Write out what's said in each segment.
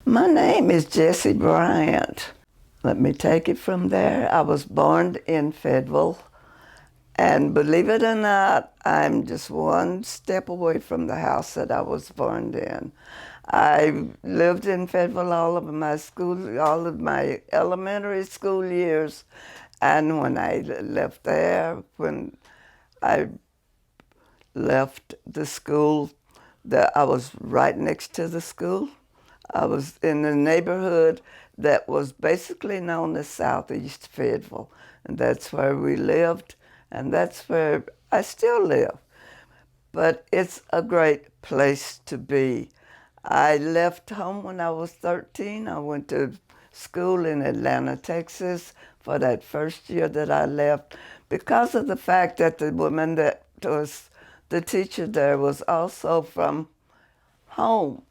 My name is Jessie Bryant. Let me take it from there. I was born in Fayetteville, and believe it or not, I'm just one step away from the house that I was born in. I lived in Fayetteville all of my elementary school years, and when I left there, when I left the school, I was right next to the school. I was in a neighborhood that was basically known as Southeast Fayetteville, and that's where we lived, and that's where I still live. But it's a great place to be. I left home when I was 13. I went to school in Atlanta, Texas for that first year that I left because of the fact that the woman that was the teacher there was also from home.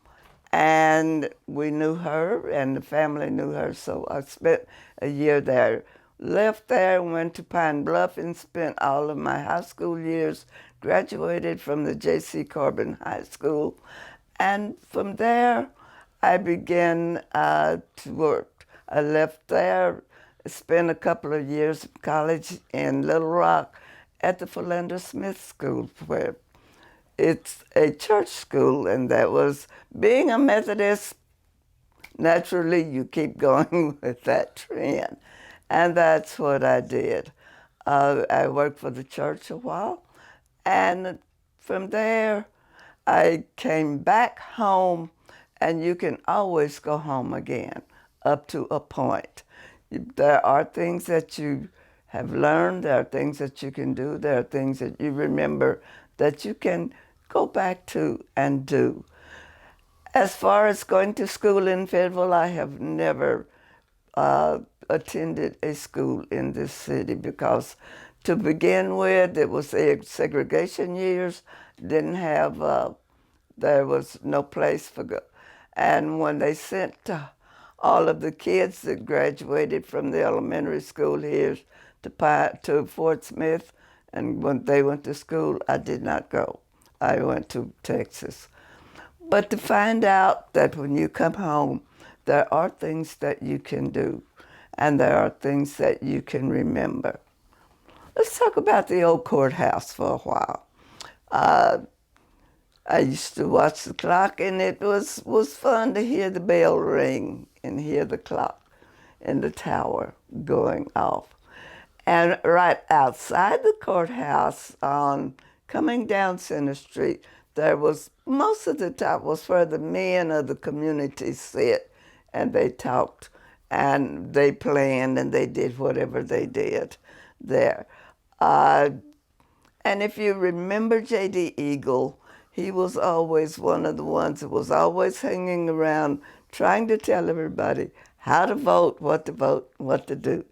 And we knew her, and the family knew her, so I spent a year there. Left there, went to Pine Bluff, and spent all of my high school years, graduated from the J.C. Corbin High School. And from there, I began to work. I left there, spent a couple of years of college in Little Rock at the Philander Smith School, where it's a church school, and that was being a Methodist. Naturally, you keep going with that trend, and that's what I did. I worked for the church a while, and from there, I came back home, and you can always go home again, up to a point. There are things that you have learned, there are things that you can do, there are things that you remember that you can go back to and do. As far as going to school in Fayetteville, I have never attended a school in this city because, to begin with, it was the segregation years. Didn't have, there was no place for go. And when they sent all of the kids that graduated from the elementary school here to Fort Smith, and when they went to school, I did not go. I went to Texas. But to find out that when you come home, there are things that you can do, and there are things that you can remember. Let's talk about the old courthouse for a while. I used to watch the clock, and it was fun to hear the bell ring and hear the clock in the tower going off. And right outside the courthouse, coming down Center Street, there was, most of the time was where the men of the community sit, and they talked, and they planned, and they did whatever they did there. And if you remember J.D. Eagle, he was always one of the ones that was always hanging around trying to tell everybody how to vote, what to do.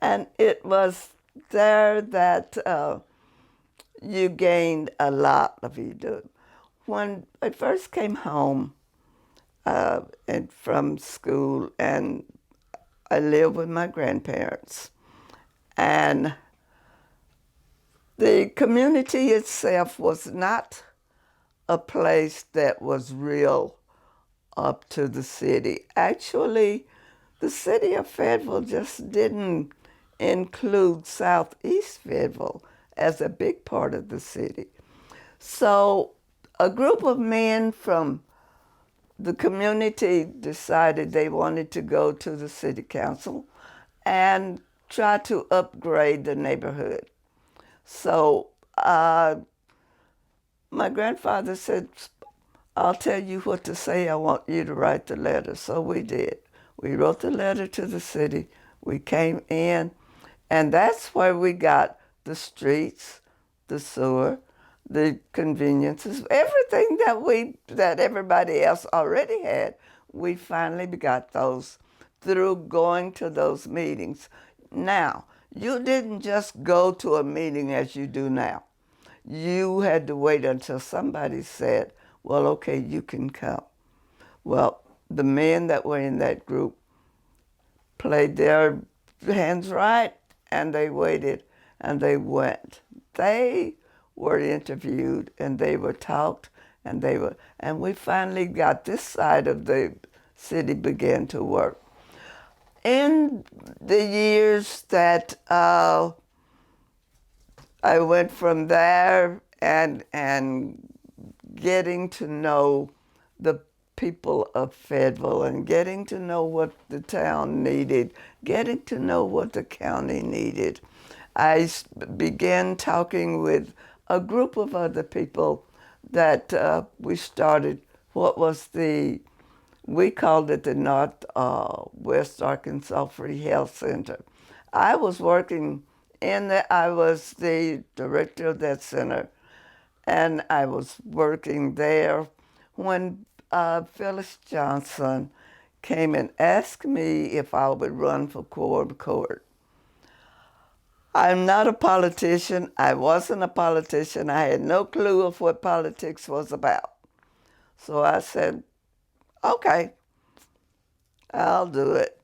And it was there that you gained a lot of you. When I first came home and from school, and I lived with my grandparents, and the community itself was not a place that was real up to the city. Actually, the city of Fayetteville just didn't include Southeast Fayetteville as a big part of the city. So a group of men from the community decided they wanted to go to the city council and try to upgrade the neighborhood. So my grandfather said, I'll tell you what to say, I want you to write the letter. So we did. We wrote the letter to the city, we came in, and that's where we got the streets, the sewer, the conveniences, everything that everybody else already had. We finally got those through going to those meetings. Now, you didn't just go to a meeting as you do now. You had to wait until somebody said, well, okay, you can come. Well, the men that were in that group played their hands right, and they waited, and they went. They were interviewed, and they were talked, and we finally got this side of the city began to work. In the years that I went from there and getting to know the people of Fayetteville and getting to know what the town needed, getting to know what the county needed, I began talking with a group of other people that we started what was we called it the North West Arkansas Free Health Center. I was working I was the director of that center, and I was working there when Phyllis Johnson came and asked me if I would run for court. I'm not a politician. I wasn't a politician. I had no clue of what politics was about. So I said, okay, I'll do it.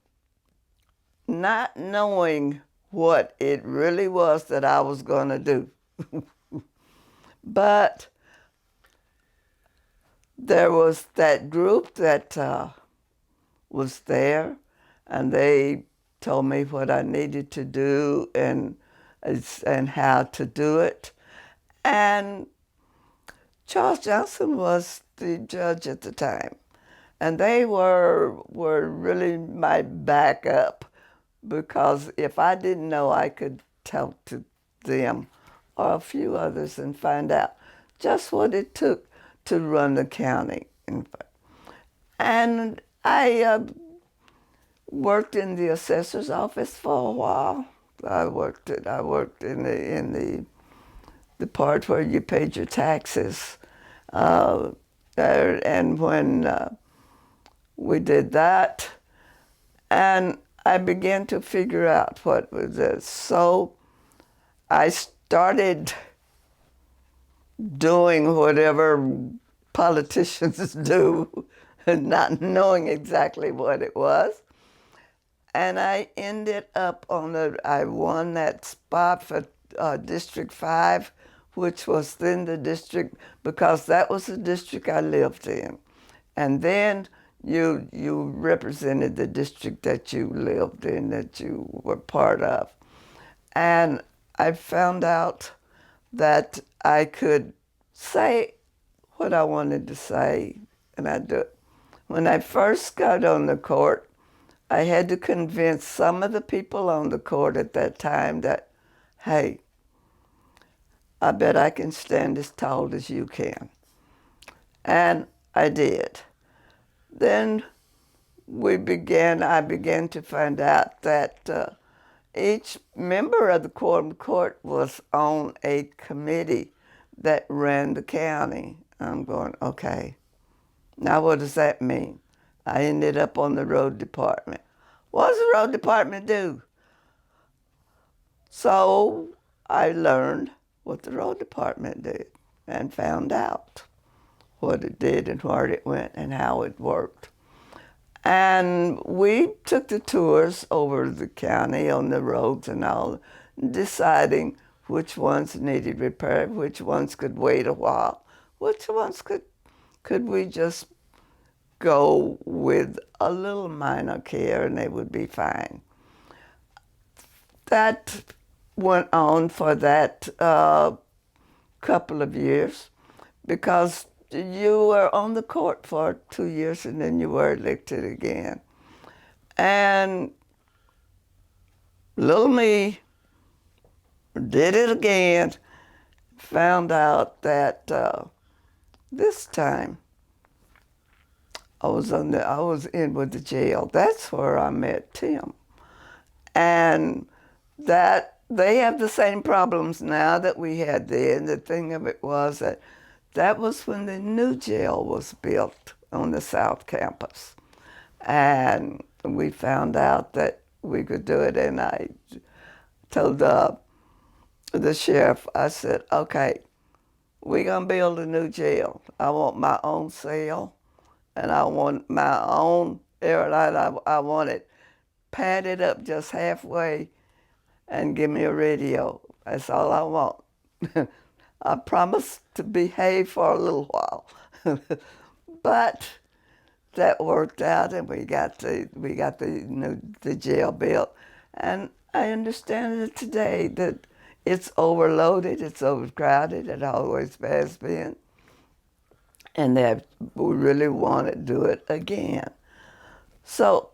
Not knowing what it really was that I was going to do. But there was that group that was there, and they told me what I needed to do and how to do it. And Charles Johnson was the judge at the time, and they were really my backup, because if I didn't know, I could talk to them or a few others and find out just what it took to run the county. And I worked in the assessor's office for a while. I worked in the part where you paid your taxes. And when we did that, and I began to figure out what was this. So I started doing whatever politicians do, not knowing exactly what it was. And I ended up I won that spot for District 5, which was then the district, because that was the district I lived in. And then you represented the district that you lived in, that you were part of. And I found out that I could say what I wanted to say, and I do it. When I first got on the court, I had to convince some of the people on the court at that time that, hey, I bet I can stand as tall as you can. And I did. Then I began to find out that each member of the court was on a committee that ran the county. I'm going, okay, now what does that mean? I ended up on the road department. What does the road department do? So I learned what the road department did and found out what it did and where it went and how it worked. And we took the tours over the county on the roads and all, deciding which ones needed repair, which ones could wait a while, which ones could we just go with a little minor care and they would be fine. That went on for that couple of years, because you were on the court for 2 years and then you were elected again. And little me did it again, found out that this time I was in with the jail. That's where I met Tim. And that they have the same problems now that we had then. The thing of it was that was when the new jail was built on the South Campus. And we found out that we could do it, and I told the sheriff, I said, okay, we're going to build a new jail. I want my own cell, and I want my own area. I want it padded up just halfway and give me a radio. That's all I want. I promised to behave for a little while. But that worked out, and we got the jail built. And I understand it today that it's overloaded, it's overcrowded, it always has been, and that we really want to do it again. So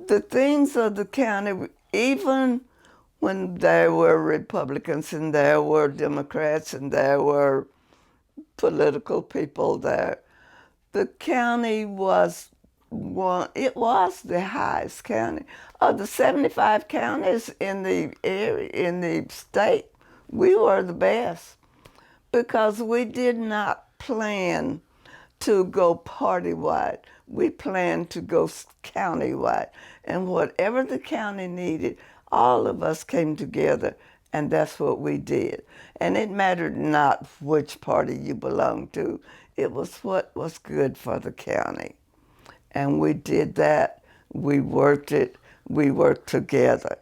the things of the county, even when there were Republicans and there were Democrats and there were political people there, the county was it was the highest county. Of the 75 counties in the area, in the state, we were the best because we did not plan to go party-wide. We planned to go county-wide. And whatever the county needed, all of us came together, and that's what we did. And it mattered not which party you belonged to. It was what was good for the county. And we did that. We worked it. We worked together.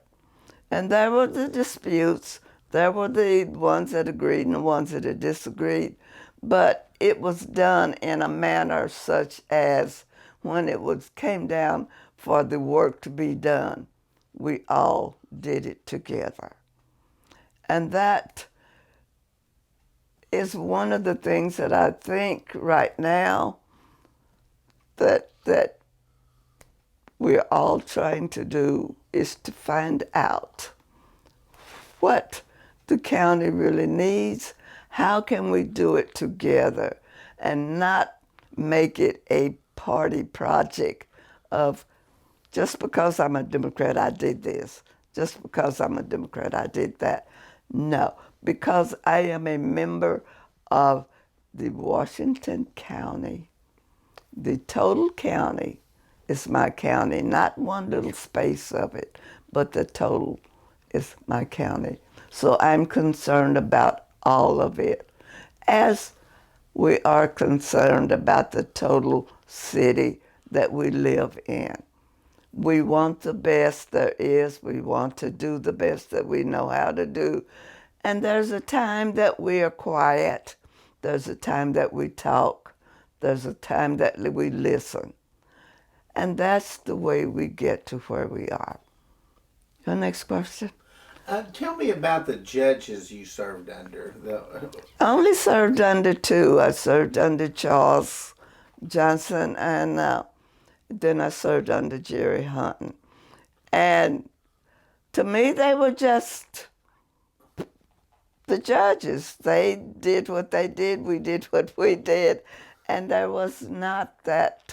And there were the disputes. There were the ones that agreed and the ones that disagreed. But it was done in a manner such as when came down for the work to be done, we all did it together. And that is one of the things that I think right now that we're all trying to do is to find out what the county really needs. How can we do it together and not make it a party project of just because I'm a Democrat, I did this. Just because I'm a Democrat, I did that. No, because I am a member of the Washington County. The total county is my county, not one little space of it, but the total is my county. So I'm concerned about all of it, as we are concerned about the total city that we live in. We want the best there is. We want to do the best that we know how to do. And there's a time that we are quiet. There's a time that we talk. There's a time that we listen. And that's the way we get to where we are. Your next question? Tell me about the judges you served under. I only served under two. I served under Charles Johnson, and then I served under Jerry Hunton. And to me, they were just the judges. They did what they did. We did what we did. And there was not that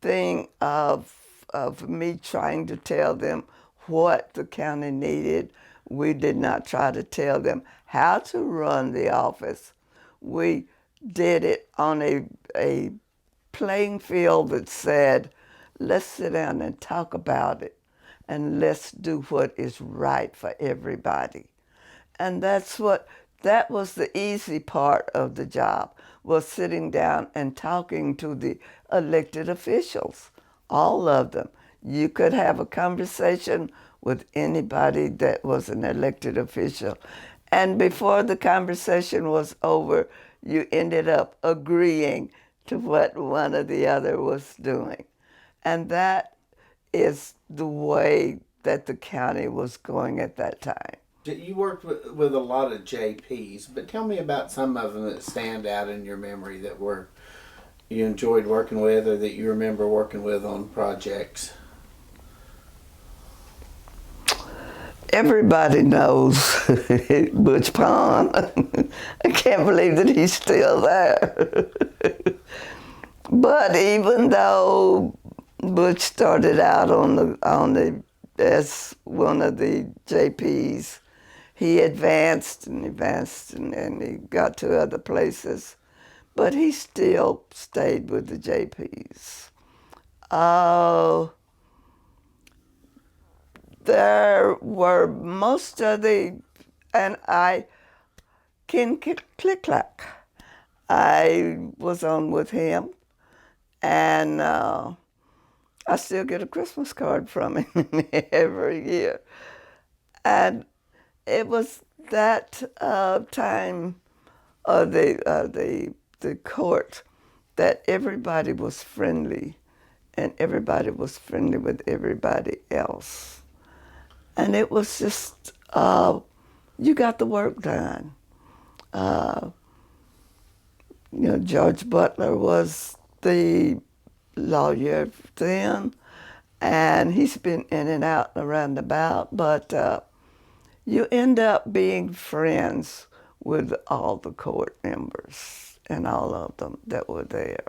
thing of me trying to tell them what the county needed. We did not try to tell them how to run the office. We did it on a playing field that said, let's sit down and talk about it, and let's do what is right for everybody. And that was the easy part of the job, was sitting down and talking to the elected officials, all of them. You could have a conversation with anybody that was an elected official. And before the conversation was over, you ended up agreeing to what one or the other was doing. And that is the way that the county was going at that time. You worked with a lot of JPs, but tell me about some of them that stand out in your memory that you enjoyed working with, or that you remember working with on projects. Everybody knows Butch Pond. I can't believe that he's still there. But even though Butch started out as one of the JPs, he advanced and he got to other places, but he still stayed with the JPs. There were most of and Ken Click-Clack, I was on with him, and I still get a Christmas card from him every year. And it was that time of the court that everybody was friendly, and everybody was friendly with everybody else. And it was just, you got the work done. Uh, George Butler was the lawyer then, and he's been in and out and around about, but you end up being friends with all the court members and all of them that were there.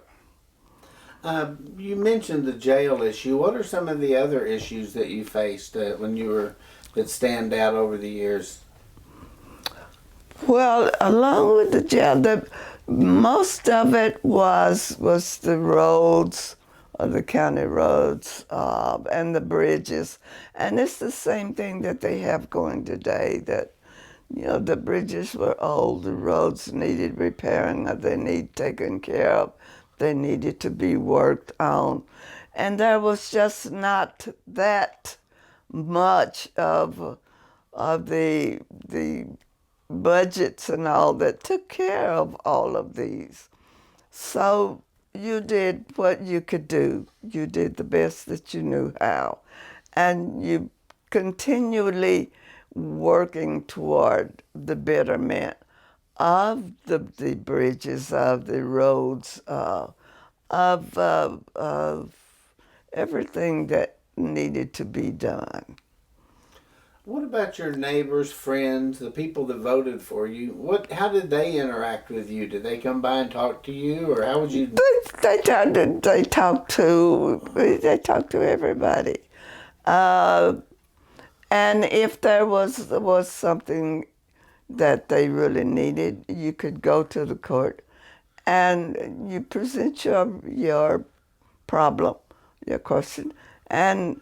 You mentioned the jail issue. What are some of the other issues that you faced when you were that stand out over the years? Well, along with the jail, most of it was the roads, the county roads, and the bridges, and it's the same thing that they have going today. That the bridges were old, the roads needed repairing, or they need taken care of, they needed to be worked on, and there was just not that much of the budgets and all that took care of all of these. So you did what you could do. You did the best that you knew how. And you continually working toward the betterment of the bridges, of the roads, of everything that needed to be done. What about your neighbors, friends, the people that voted for you? How did they interact with you? Did they come by and talk to you, or how would you? They talk to everybody, and if there was something that they really needed, you could go to the court, and you present your problem, your question, and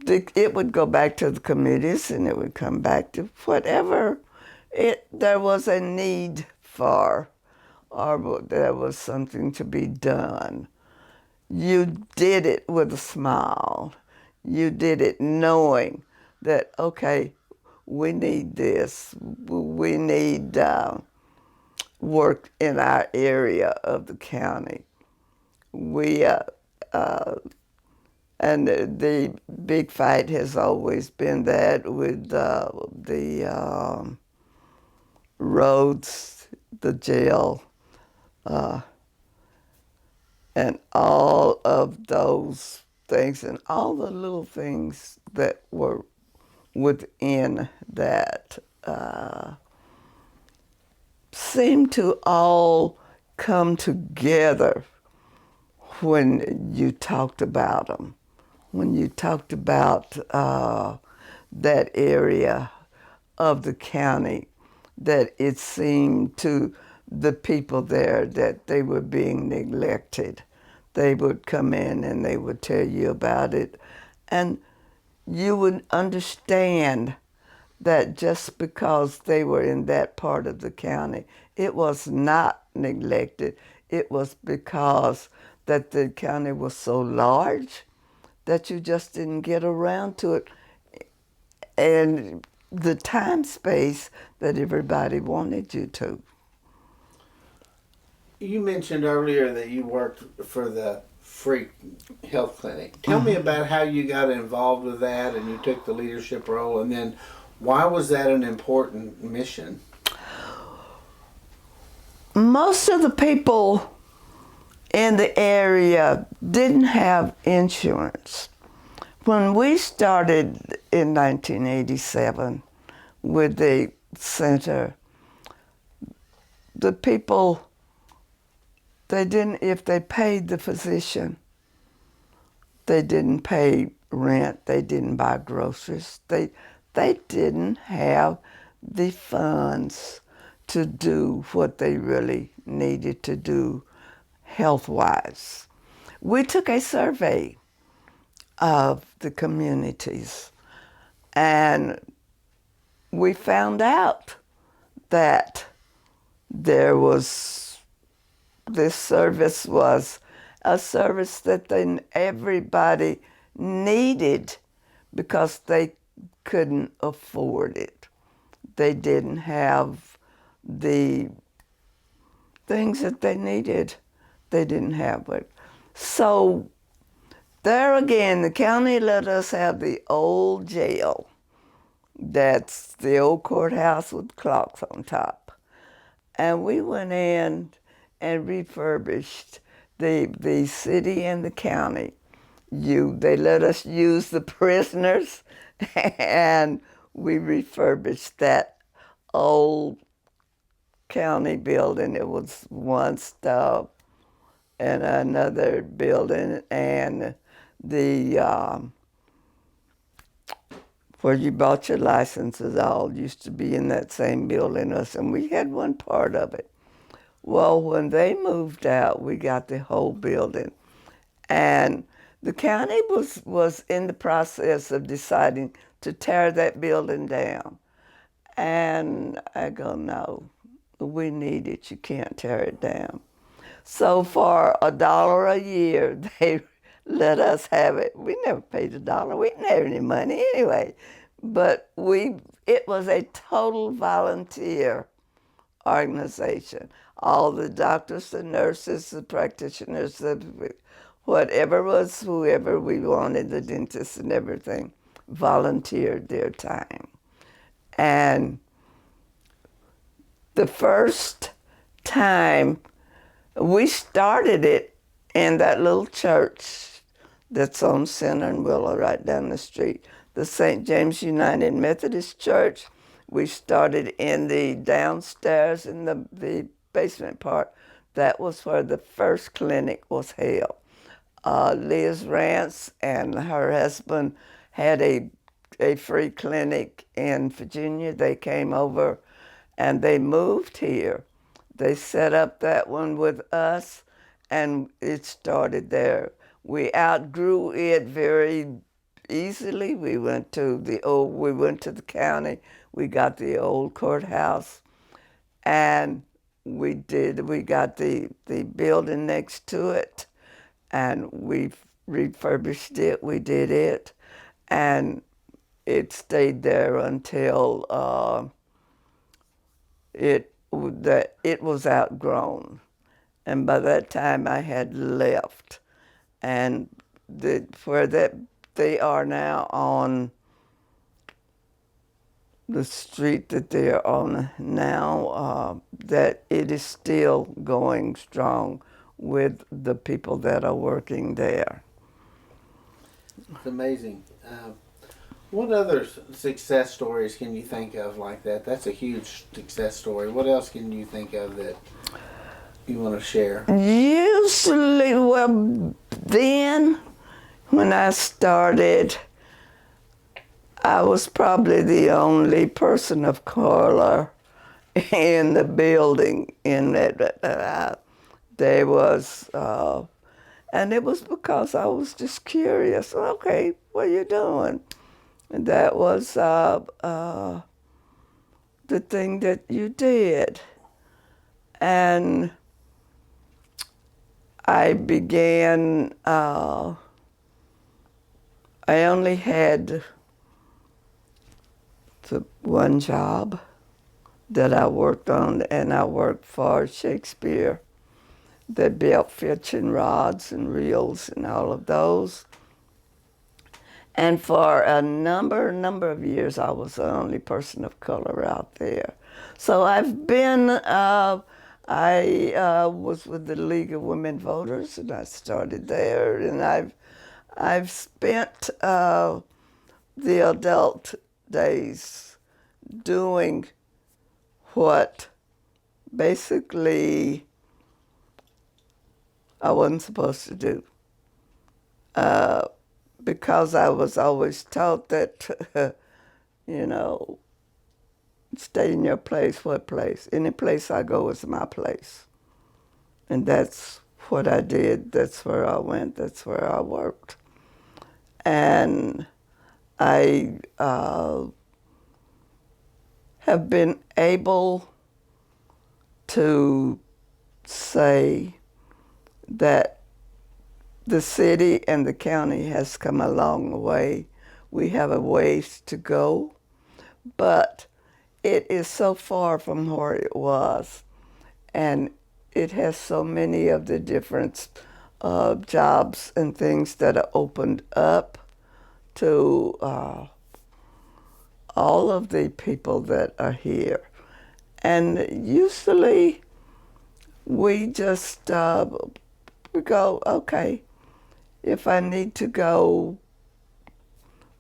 it would go back to the committees, and it would come back to whatever there was a need for, or there was something to be done. You did it with a smile. You did it knowing that, okay, we need this. We need work in our area of the county. And the big fight has always been that with the roads, the jail, and all of those things, and all the little things that were within that seemed to all come together when you talked about them. When you talked about that area of the county, that it seemed to the people there that they were being neglected. They would come in and they would tell you about it. And you would understand that just because they were in that part of the county, it was not neglected. It was because that the county was so large that you just didn't get around to it, and the time space that everybody wanted you to. You mentioned earlier that you worked for the free health clinic. Tell me about how you got involved with that and you took the leadership role, and then why was that an important mission? Most of the people in the area didn't have insurance. When we started in 1987 with the center, the people, they didn't, if they paid the physician, they didn't pay rent, they didn't buy groceries, they didn't have the funds to do what they really needed to do health-wise. We took a survey of the communities, and we found out that this service was a service that everybody needed because they couldn't afford it. They didn't have the things that they needed They didn't have it. So there again, the county let us have the old jail. That's the old courthouse with clocks on top. And we went in and refurbished the city and the county. They let us use the prisoners, and we refurbished that old county building. It was one stop and another building, and the where you bought your licenses all used to be in that same building us, and we had one part of it. Well, when they moved out, we got the whole building. And the county was in the process of deciding to tear that building down. And I go, no, we need it. You can't tear it down. So for $1 a year, they let us have it. We never paid $1. We didn't have any money anyway. But it was a total volunteer organization. All the doctors, the nurses, the practitioners, whoever we wanted, the dentists and everything, volunteered their time. And the first time we started it in that little church that's on Center and Willow right down the street, the St. James United Methodist Church. We started in the downstairs in the basement part. That was where the first clinic was held. Liz Rance and her husband had a free clinic in Virginia. They came over and they moved here. They set up that one with us, and it started there. We outgrew it very easily. We went to the county. We got the old courthouse, and we got the building next to it, and we refurbished it. We did it, and it stayed there until it was outgrown, and by that time I had left, and where they are now on the street that they are on now, that it is still going strong with the people that are working there. It's amazing. What other success stories can you think of like that? That's a huge success story. What else can you think of that you want to share? Usually, well, then when I started, I was probably the only person of color in the building. In that, there was, and it was because I was just curious. Okay, what are you doing? And that was the thing that you did. And I began, I only had the one job that I worked on, and I worked for Shakespeare. They built fetching rods and reels and all of those. And for a number of years, I was the only person of color out there. So I've been, I was with the League of Women Voters, and I started there, and I've spent the adult days doing what basically I wasn't supposed to do. Because I was always taught that, stay in your place. What place? Any place I go is my place. And that's what I did. That's where I went. That's where I worked. And I have been able to say that the city and the county has come a long way. We have a ways to go, but it is so far from where it was. And it has so many of the different jobs and things that are opened up to all of the people that are here. And usually we just we go, okay, if I need to go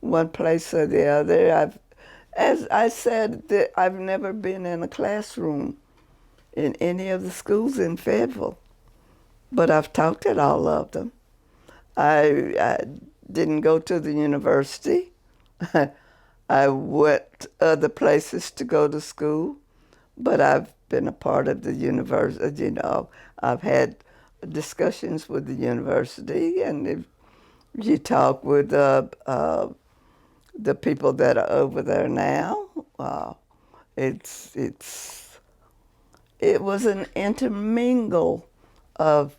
one place or the other, as I said, that I've never been in a classroom in any of the schools in Fayetteville, but I've taught at all of them. I didn't go to the university. I went other places to go to school, but I've been a part of the university. You know, I've had discussions with the university, and if you talk with the people that are over there now, it was an intermingle of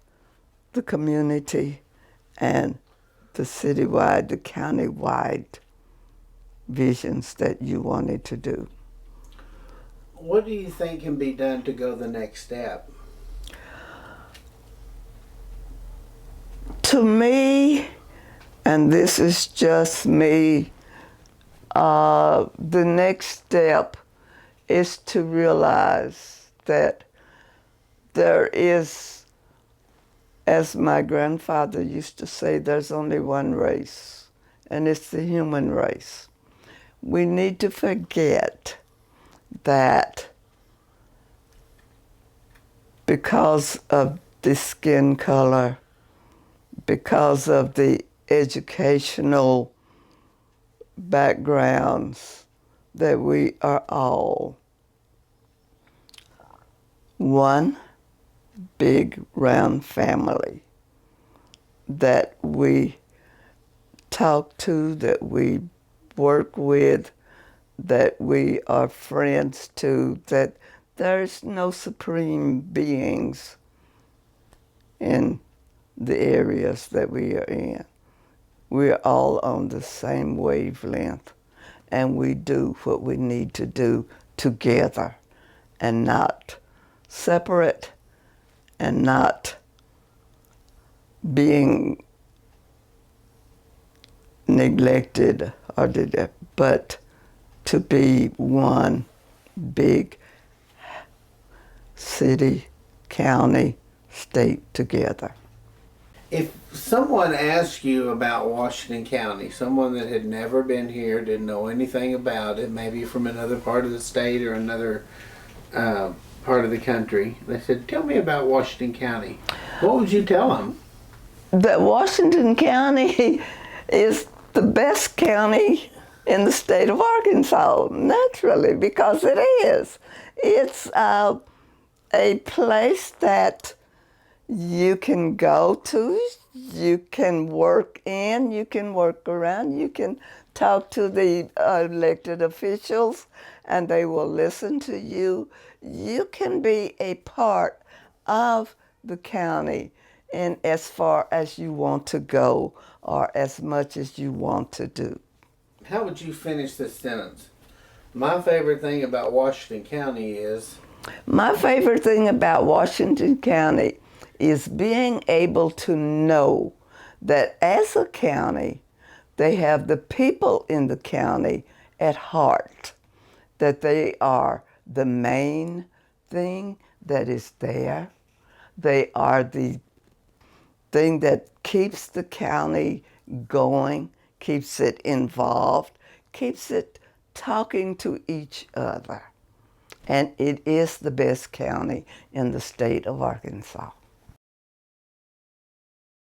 the community and the citywide, the countywide visions that you wanted to do. What do you think can be done to go the next step? To me, and this is just me, the next step is to realize that there is, as my grandfather used to say, there's only one race, and it's the human race. We need to forget that because of the skin color, because of the educational backgrounds, that we are all one big round family that we talk to, that we work with, that we are friends to, that there's no supreme beings in the areas that we are in. We're all on the same wavelength, and we do what we need to do together and not separate and not being neglected but to be one big city, county, state together. If someone asked you about Washington County, someone that had never been here, didn't know anything about it, maybe from another part of the state or another part of the country, they said, tell me about Washington County, what would you tell them? That Washington County is the best county in the state of Arkansas, naturally, because it is. It's a place that you can go to, you can work in, you can work around, you can talk to the elected officials and they will listen to you. You can be a part of the county in as far as you want to go or as much as you want to do. How would you finish this sentence? My favorite thing about Washington County is... My favorite thing about Washington County is being able to know that as a county, they have the people in the county at heart, that they are the main thing that is there. They are the thing that keeps the county going, keeps it involved, keeps it talking to each other. And it is the best county in the state of Arkansas.